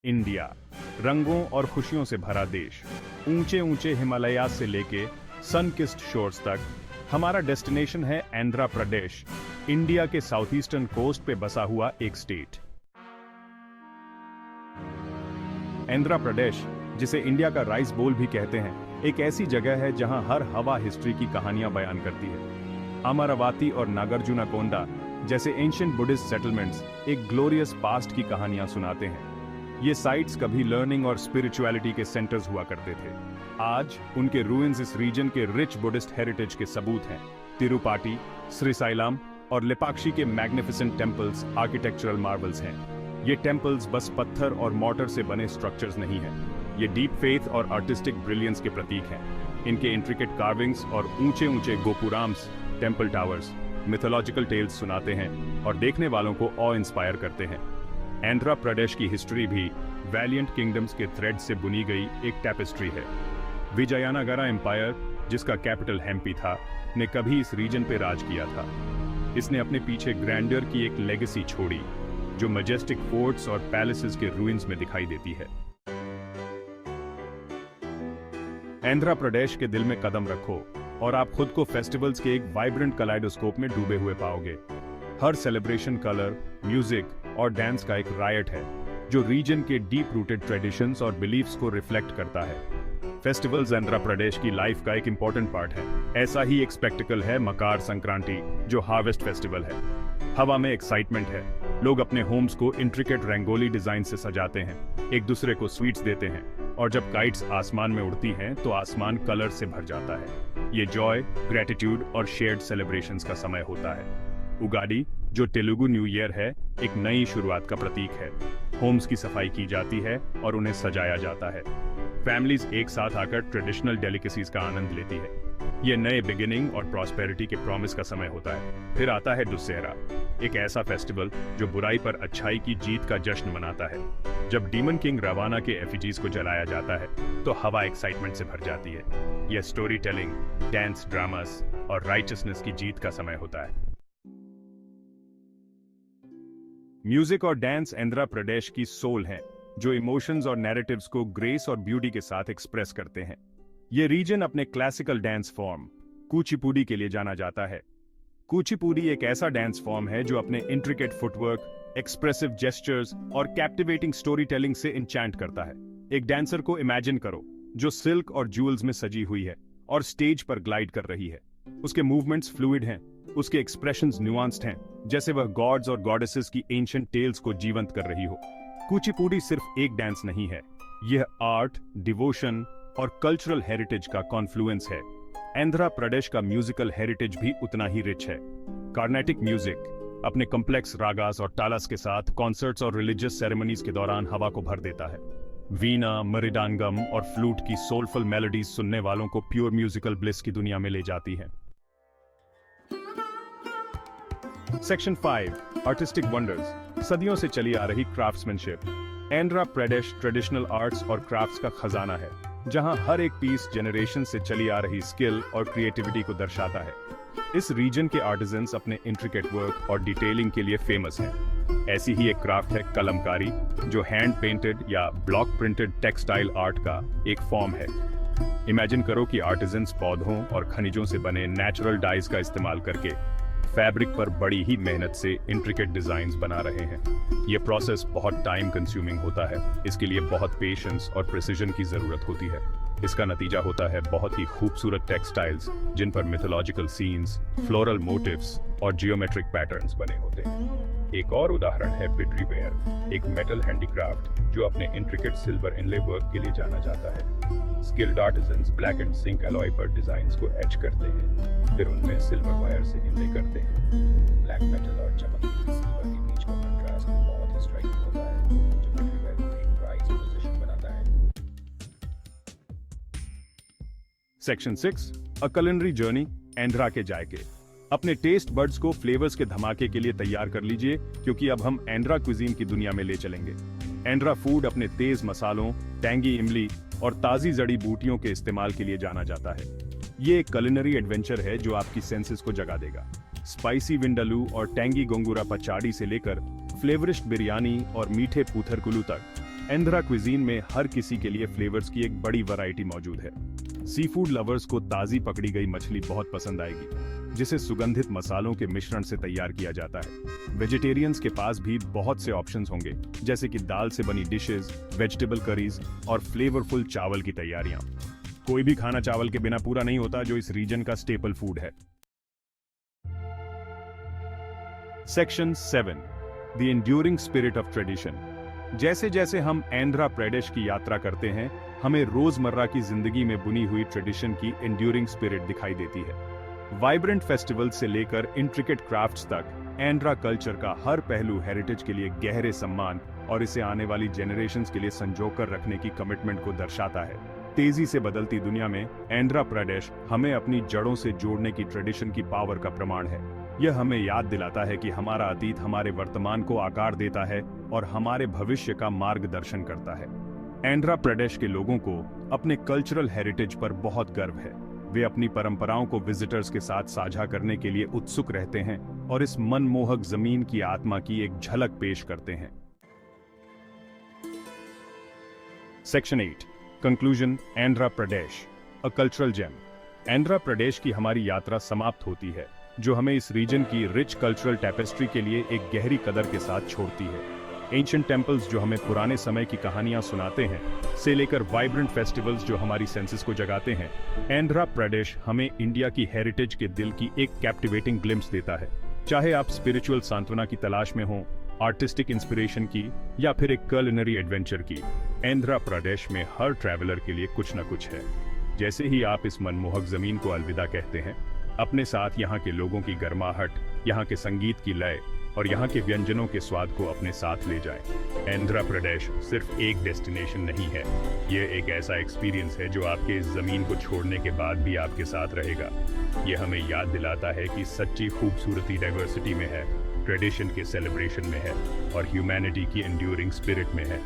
India, रंगों और खुशियों से भरा देश। ऊंचे ऊंचे हिमालयास से लेके सन किस्ड शोर्स तक हमारा डेस्टिनेशन है आंध्र प्रदेश, इंडिया के साउथ ईस्टर्न कोस्ट पे बसा हुआ एक स्टेट। आंध्र प्रदेश, जिसे इंडिया का राइस बोल भी कहते हैं, एक ऐसी जगह है जहां हर हवा हिस्ट्री की कहानियां बयान करती है। अमरावती और नागार्जुनकोंडा जैसे एंशिएंट बुद्धिस्ट सेटलमेंट्स एक ग्लोरियस पास्ट की कहानियां सुनाते हैं। ये साइट्स कभी लर्निंग और स्पिरिचुअलिटी के सेंटर्स हुआ करते थे। आज उनके रूइंस इस रीजन के रिच बुद्धिस्ट हेरिटेज के सबूत हैं। तिरुपाटी, श्रीसाइलम और लेपाक्षी के मैग्निफिसेंट टेम्पल्स आर्किटेक्चरल मार्वल्स हैं। ये टेम्पल्स बस पत्थर और मॉर्टर से बने स्ट्रक्चर्स नहीं हैं। ये डीप फेथ और आर्टिस्टिक ब्रिलियंस के प्रतीक हैं। इनके इंट्रिकेट कार्विंग्स और ऊंचे ऊंचे गोपुराम्स, टेम्पल टावर्स मिथोलॉजिकल टेल्स सुनाते हैं और देखने वालों को ऑ इंस्पायर करते हैं। आंध्र प्रदेश की हिस्ट्री भी वैलियंट किंगडम्स के थ्रेड से बुनी गई एक टैपेस्ट्री है। विजयनगरा एम्पायर, जिसका कैपिटल हम्पी था, ने कभी इस रीजन पे राज किया था। इसने अपने पीछे ग्रैंडर की एक लेगेसी छोड़ी, जो मैजेस्टिक फोर्ट्स और पैलेसेस के रूइंस में दिखाई देती है। आंध्र प्रदेश के दिल में कदम रखो और आप खुद को फेस्टिवल्स के एक वाइब्रेंट कलाइडोस्कोप में डूबे हुए पाओगे। हर सेलिब्रेशन कलर, म्यूजिक और डांस का एक रायट है, जो रीजन के डीप रूटेड ट्रेडिशंस और बिलीफ्स को रिफ्लेक्ट करता है। फेस्टिवल्स आंध्र प्रदेश की लाइफ का एक इंपॉर्टेंट पार्ट है। ऐसा ही एक स्पेक्टिकल है मकर संक्रांति, जो हार्वेस्ट फेस्टिवल है। हवा में एक्साइटमेंट है। लोग अपने होम्स को इंट्रिकेट रंगोली डिजाइन से सजाते हैं, एक दूसरे को स्वीट्स देते हैं, और जब काइट्स आसमान में उड़ती हैं तो आसमान कलर से भर जाता है। ये जॉय, ग्रेटिट्यूड और शेयर्ड सेलिब्रेशंस का समय होता है। उगाड़ी, जो तेलुगु न्यू ईयर है, एक नई शुरुआत का प्रतीक है। होम्स की सफाई की जाती है और उन्हें सजाया जाता है। फैमिलीज एक साथ आकर ट्रेडिशनल डेलिकेसीज का आनंद लेती है। ये नए बिगिनिंग और प्रॉस्पेरिटी के प्रॉमिस का समय होता है। फिर आता है दुशहरा, एक ऐसा फेस्टिवल जो बुराई पर अच्छाई की जीत का जश्न मनाता है। जब डीमन किंग रावणा के एफिजीज को जलाया जाता है तो हवा एक्साइटमेंट से भर जाती है। यह स्टोरी टेलिंग, डांस, ड्रामास और राइचसनेस की जीत का समय होता है। म्यूजिक और डांस आंध्र प्रदेश की सोल हैं, जो इमोशंस और नैरेटिव्स को ग्रेस और ब्यूटी के साथ एक्सप्रेस करते हैं। ये रीजन अपने क्लासिकल डांस फॉर्म कुचिपुड़ी के लिए जाना जाता है। कुचिपुड़ी एक ऐसा डांस फॉर्म है जो अपने इंट्रिकेट फुटवर्क, एक्सप्रेसिव जेस्चर्स और कैप्टिवेटिंग स्टोरी टेलिंग से इंचैंट करता है। एक डांसर को इमेजिन करो जो सिल्क और ज्यूल्स में सजी हुई है और स्टेज पर ग्लाइड कर रही है। उसके मूवमेंट्स फ्लूइड हैं, उसके एक्सप्रेशंस न्यूआंस्ड हैं, जैसे वह गॉड्स और गॉडेसेस की एंशिएंट टेल्स को जीवंत कर रही हो। कुचिपुड़ी सिर्फ एक डांस नहीं है, यह आर्ट, डिवोशन और कल्चरल हेरिटेज का कॉन्फ्लुएंस है। आंध्र प्रदेश का म्यूजिकल हेरिटेज भी उतना ही रिच है। कार्नेटिक म्यूजिक अपने कॉम्प्लेक्स रागास और तालस के साथ कॉन्सर्ट्स और रिलीजियस सेरेमनीज के दौरान हवा को भर देता है। वीणा, मृदंगम और फ्लूट की सोलफुल मेलोडीज सुनने वालों को प्योर म्यूजिकल ब्लिस की दुनिया में ले जाती है। सेक्शन 5, आर्टिस्टिक वंडर्स, सदियों से चली आ रही craftsmanship. Andhra Pradesh traditional arts और क्राफ्ट्स का खजाना है, जहां हर एक पीस जनरेशन से चली आ रही स्किल और क्रिएटिविटी को दर्शाता है। इस रीजन के आर्टिजन्स अपने इंट्रिकेट वर्क और डिटेलिंग के लिए फेमस हैं। ऐसी ही एक क्राफ्ट है कलमकारी, जो हैंड पेंटेड या ब्लॉक प्रिंटेड टेक्सटाइल आर्ट का एक फॉर्म है। इमेजिन करो कि आर्टिजन्स पौधों और खनिजों से बने नेचुरल डाइज का इस्तेमाल करके फैब्रिक पर बड़ी ही मेहनत से इंट्रिकेट डिजाइन्स बना रहे हैं। यह प्रोसेस बहुत टाइम कंज्यूमिंग होता है। इसके लिए बहुत पेशेंस और प्रिसीजन की जरूरत होती है। इसका नतीजा होता है बहुत ही खूबसूरत टेक्सटाइल्स, जिन पर मिथोलॉजिकल सीन्स, फ्लोरल मोटिव्स और जियोमेट्रिक पैटर्न्स बने होते हैं। एक और उदाहरण है पिटरी वेयर, एक मेटल हैंडीक्राफ्ट जो अपने इंट्रिकेट सिल्वर इनले वर्क के लिए जाना जाता है। Skilled artisans black and zinc alloy पर डिजाइन्स को एच करते हैं, फिर उनमें सिल्वर वायर से इनले करते हैं। ब्लैक मेटल और चमकती सिल्वर के बीच का कंट्रास्ट बहुत ही स्ट्राइकिंग होता है, जो पिटरी वेयर को एक प्राइज पोजीशन बनाता है। सेक्शन 6, अ कुलिनरी जर्नी आंध्र के जायके। अपने टेस्ट बड्स को फ्लेवर्स के धमाके के लिए तैयार कर लीजिए, क्योंकि अब हम आंध्र क्विजीन की दुनिया में ले चलेंगे। आंध्र फूड अपने तेज मसालों, टैंगी इमली और ताजी जड़ी बूटियों के इस्तेमाल के लिए जाना जाता है। ये एक कुलिनरी एडवेंचर है जो आपकी सेंसेस को जगा देगा। स्पाइसी विंडालू और टैंगी गोंगूरा पचाड़ी से लेकर फ्लेवरिस्ट बिरयानी और मीठे पूथरकुलू तक, एंड्रा क्विजीन में हर किसी के लिए फ्लेवर्स की एक बड़ी वैरायटी मौजूद है। सी फूड लवर्स को ताजी पकड़ी गई मछली बहुत पसंद आएगी, जिसे सुगंधित मसालों के मिश्रण से तैयार किया जाता है। वेजिटेरियंस के पास भी बहुत से ऑप्शंस होंगे, जैसे कि दाल से बनी डिशेस, वेजिटेबल करीज और फ्लेवरफुल चावल की तैयारियां। कोई भी खाना चावल के बिना पूरा नहीं होता, जो इस रीजन का स्टेपल फूड है। Section 7, the enduring spirit of tradition. जैसे जैसे हम आंध्र प्रदेश की यात्रा करते हैं, हमें रोजमर्रा की जिंदगी में बुनी हुई ट्रेडिशन की एंड्यूरिंग स्पिरिट दिखाई देती है। वाइब्रेंट फेस्टिवल से लेकर इंट्रिकेट क्राफ्ट्स तक आंध्र कल्चर का हर पहलू हेरिटेज के लिए गहरे सम्मान और इसे आने वाली जनरेशंस के लिए संजोकर रखने की कमिटमेंट को दर्शाता है। तेजी से बदलती दुनिया में आंध्र प्रदेश हमें अपनी जड़ों से जोड़ने की ट्रेडिशन की पावर का प्रमाण है। यह हमें याद दिलाता है कि हमारा अतीत हमारे वर्तमान को आकार देता है और हमारे भविष्य का मार्गदर्शन करता है। आंध्र प्रदेश के लोगों को अपने कल्चरल हेरिटेज पर बहुत गर्व है। वे अपनी परंपराओं को विजिटर्स के साथ साझा करने के लिए उत्सुक रहते हैं और इस मनमोहक जमीन की आत्मा की एक झलक पेश करते हैं। Section 8, conclusion, Andhra Pradesh, a cultural gem. Andhra Pradesh की हमारी यात्रा समाप्त होती है, जो हमें इस रीजन की रिच कल्चरल टैपेस्ट्री के लिए एक गहरी कदर के साथ छोड़ती है। एंशिएंट टेम्पल्स जो हमें पुराने समय की कहानियां सुनाते हैं, से लेकर वाइब्रेंट फेस्टिवल्स जो हमारी सेंसेस को जगाते हैं, आंध्र प्रदेश हमें इंडिया की हेरिटेज के दिल की एक कैप्टिवेटिंग ग्लिम्स देता है। चाहे आप स्पिरिचुअल सांत्वना की तलाश में हों, आर्टिस्टिक इंस्पिरेशन की, या फिर एक कुलिनरी एडवेंचर की, आंध्र प्रदेश में हर ट्रैवलर के लिए कुछ न कुछ है। जैसे ही आप इस मनमोहक जमीन को अलविदा कहते हैं, अपने साथ यहाँ के लोगों की गर्माहट, यहाँ के संगीत की लय और यहाँ के व्यंजनों के स्वाद को अपने साथ ले जाएं। आंध्र प्रदेश सिर्फ एक डेस्टिनेशन नहीं है, ये एक ऐसा एक्सपीरियंस है जो आपके इस जमीन को छोड़ने के बाद भी आपके साथ रहेगा। ये हमें याद दिलाता है कि सच्ची खूबसूरती डाइवर्सिटी में है, ट्रेडिशन के सेलिब्रेशन में है और ह्यूमैनिटी की एंड्यूरिंग स्पिरिट में है।